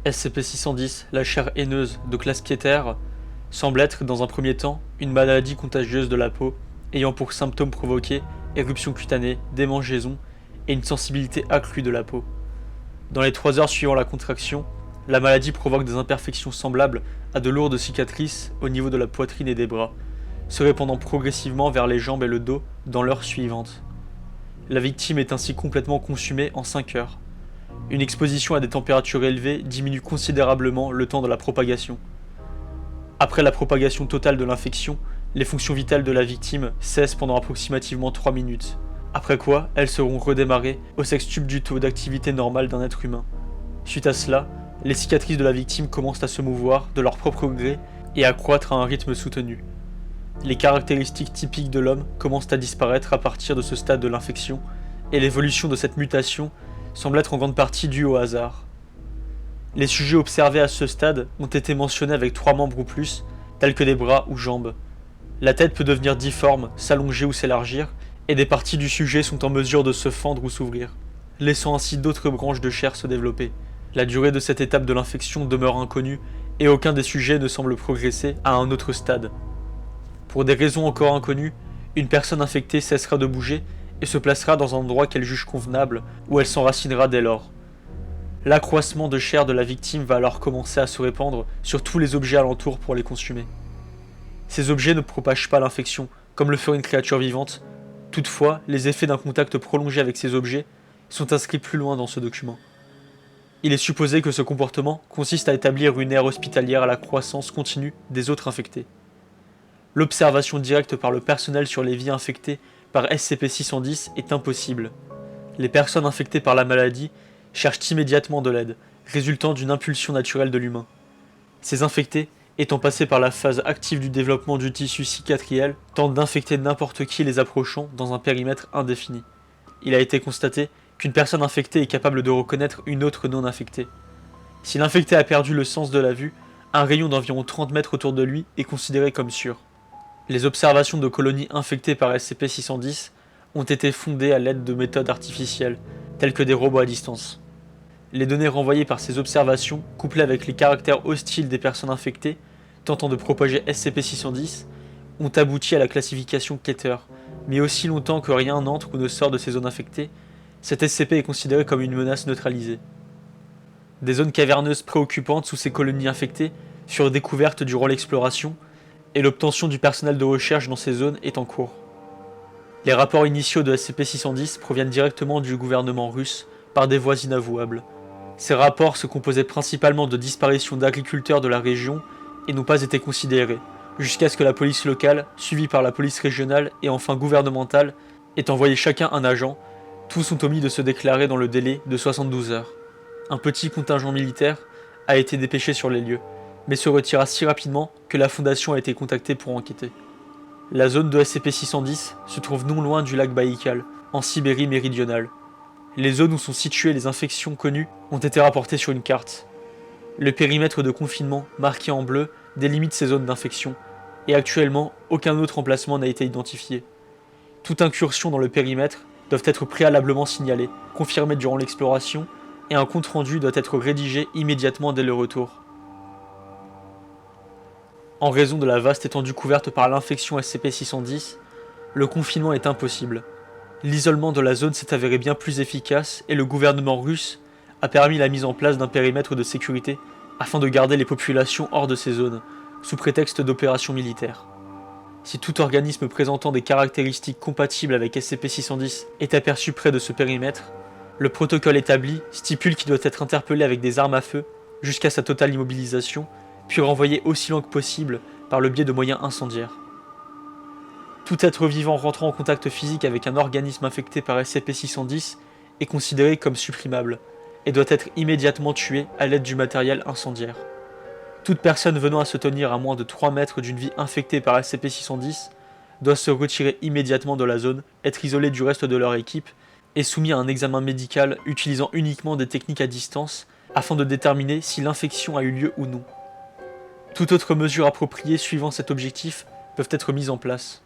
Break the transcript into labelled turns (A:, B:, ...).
A: SCP-610, la chair haineuse de classe Keter, semble être, dans un premier temps, une maladie contagieuse de la peau, ayant pour symptômes provoqués éruption cutanée, démangeaison et une sensibilité accrue de la peau. Dans les 3 heures suivant la contraction, la maladie provoque des imperfections semblables à de lourdes cicatrices au niveau de la poitrine et des bras, se répandant progressivement vers les jambes et le dos dans l'heure suivante. La victime est ainsi complètement consumée en 5 heures. Une exposition à des températures élevées diminue considérablement le temps de la propagation. Après la propagation totale de l'infection, les fonctions vitales de la victime cessent pendant approximativement 3 minutes, après quoi elles seront redémarrées au sextuple du taux d'activité normale d'un être humain. Suite à cela, les cicatrices de la victime commencent à se mouvoir de leur propre gré et à croître à un rythme soutenu. Les caractéristiques typiques de l'homme commencent à disparaître à partir de ce stade de l'infection, et l'évolution de cette mutation semble être en grande partie due au hasard. Les sujets observés à ce stade ont été mentionnés avec 3 membres ou plus, tels que des bras ou jambes. La tête peut devenir difforme, s'allonger ou s'élargir, et des parties du sujet sont en mesure de se fendre ou s'ouvrir, laissant ainsi d'autres branches de chair se développer. La durée de cette étape de l'infection demeure inconnue, et aucun des sujets ne semble progresser à un autre stade. Pour des raisons encore inconnues, une personne infectée cessera de bouger et se placera dans un endroit qu'elle juge convenable, où elle s'enracinera dès lors. L'accroissement de chair de la victime va alors commencer à se répandre sur tous les objets alentours pour les consumer. Ces objets ne propagent pas l'infection, comme le ferait une créature vivante. Toutefois, les effets d'un contact prolongé avec ces objets sont inscrits plus loin dans ce document. Il est supposé que ce comportement consiste à établir une ère hospitalière à la croissance continue des autres infectés. L'observation directe par le personnel sur les vies infectées par SCP-610 est impossible. Les personnes infectées par la maladie cherchent immédiatement de l'aide, résultant d'une impulsion naturelle de l'humain. Ces infectés, étant passés par la phase active du développement du tissu cicatriel, tentent d'infecter n'importe qui les approchant dans un périmètre indéfini. Il a été constaté qu'une personne infectée est capable de reconnaître une autre non infectée. Si l'infecté a perdu le sens de la vue, un rayon d'environ 30 mètres autour de lui est considéré comme sûr. Les observations de colonies infectées par SCP-610 ont été fondées à l'aide de méthodes artificielles, telles que des robots à distance. Les données renvoyées par ces observations, couplées avec les caractères hostiles des personnes infectées, tentant de propager SCP-610, ont abouti à la classification Keter, mais aussi longtemps que rien n'entre ou ne sort de ces zones infectées, cet SCP est considéré comme une menace neutralisée. Des zones caverneuses préoccupantes sous ces colonies infectées furent découvertes durant l'exploration, et l'obtention du personnel de recherche dans ces zones est en cours. Les rapports initiaux de SCP-610 proviennent directement du gouvernement russe par des voies inavouables. Ces rapports se composaient principalement de disparitions d'agriculteurs de la région et n'ont pas été considérés, jusqu'à ce que la police locale, suivie par la police régionale et enfin gouvernementale, ait envoyé chacun un agent. Tous ont omis de se déclarer dans le délai de 72 heures. Un petit contingent militaire a été dépêché sur les lieux, mais se retira si rapidement que la Fondation a été contactée pour enquêter. La zone de SCP-610 se trouve non loin du lac Baïkal, en Sibérie méridionale. Les zones où sont situées les infections connues ont été rapportées sur une carte. Le périmètre de confinement, marqué en bleu, délimite ces zones d'infection, et actuellement, aucun autre emplacement n'a été identifié. Toute incursion dans le périmètre doit être préalablement signalée, confirmée durant l'exploration, et un compte-rendu doit être rédigé immédiatement dès le retour. En raison de la vaste étendue couverte par l'infection SCP-610, le confinement est impossible. L'isolement de la zone s'est avéré bien plus efficace et le gouvernement russe a permis la mise en place d'un périmètre de sécurité afin de garder les populations hors de ces zones, sous prétexte d'opérations militaires. Si tout organisme présentant des caractéristiques compatibles avec SCP-610 est aperçu près de ce périmètre, le protocole établi stipule qu'il doit être interpellé avec des armes à feu jusqu'à sa totale immobilisation, puis renvoyé aussi loin que possible par le biais de moyens incendiaires. Tout être vivant rentrant en contact physique avec un organisme infecté par SCP-610 est considéré comme supprimable et doit être immédiatement tué à l'aide du matériel incendiaire. Toute personne venant à se tenir à moins de 3 mètres d'une vie infectée par SCP-610 doit se retirer immédiatement de la zone, être isolée du reste de leur équipe et soumis à un examen médical utilisant uniquement des techniques à distance afin de déterminer si l'infection a eu lieu ou non. Toute autre mesure appropriée suivant cet objectif peuvent être mises en place.